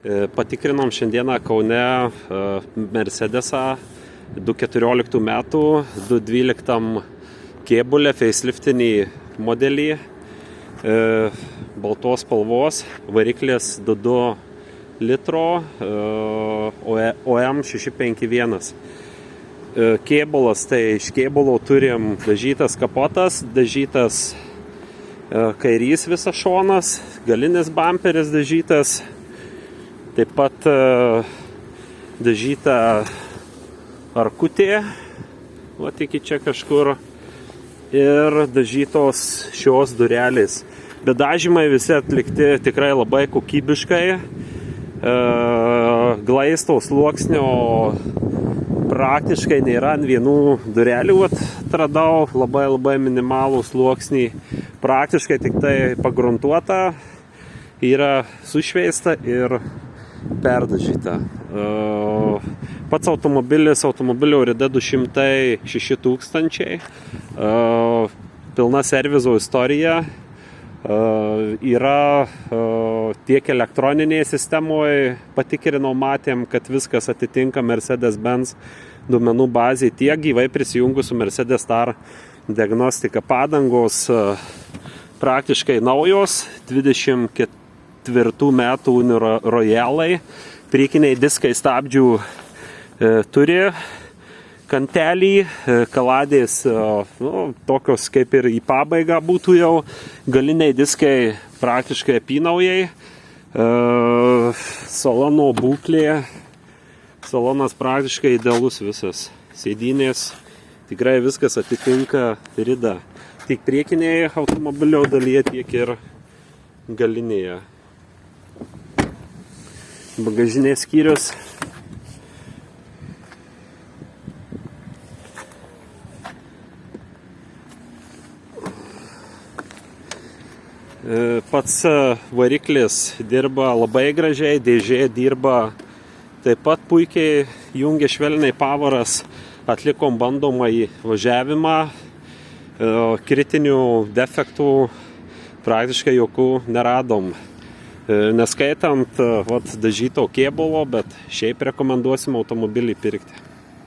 Patikrinom šiandieną Kaune Mercedesą 2014 metų 212 kėbulę faceliftinį modelį, baltos spalvos, variklis 2.2 litro, OM 651. Kėbulas, tai iš kėbulo turim dažytas kapotas, dažytas kairys visas šonas, galinis bamperis dažytas, taip pat dažyta arkutė, iki čia kažkur, ir dažytos šios durelės. Bet dažymai visi atlikti tikrai labai kokybiškai, glaisto sluoksnio praktiškai nėra ant vienų durelių, atradau labai minimalų sluoksnį, praktiškai tik tai pagruntuota, yra sušveista ir perdažyta. Pats automobilio rida 206 000, pilna servizo istorija, yra tiek elektroninėje sistemoje, patikrinau, matėm, kad viskas atitinka Mercedes-Benz duomenų bazė, tiek gyvai prisijungus su Mercedes Star diagnostika. Padangos praktiškai naujos, 24 metų Royalai, priekiniai diskai stabdžių turi kantelį, kaladės tokios kaip ir į pabaigą būtų jau, galiniai diskai praktiškai apynaujai, salono būklė, salonas praktiškai idealus visas, sėdynės, tikrai viskas atitinka ridą, tiek priekinėje automobilio dalyje, tiek ir galinėje. Bagažinės skyrius. Pats variklis dirba labai gražiai, dėžė dirba taip pat puikiai, jungia švelniai pavaras, atlikom bandomąjį važiavimą, kritinių defektų praktiškai jokių neradom. Neskaitant dažyto kėbulo, bet šiaip rekomenduosim automobilį pirkti.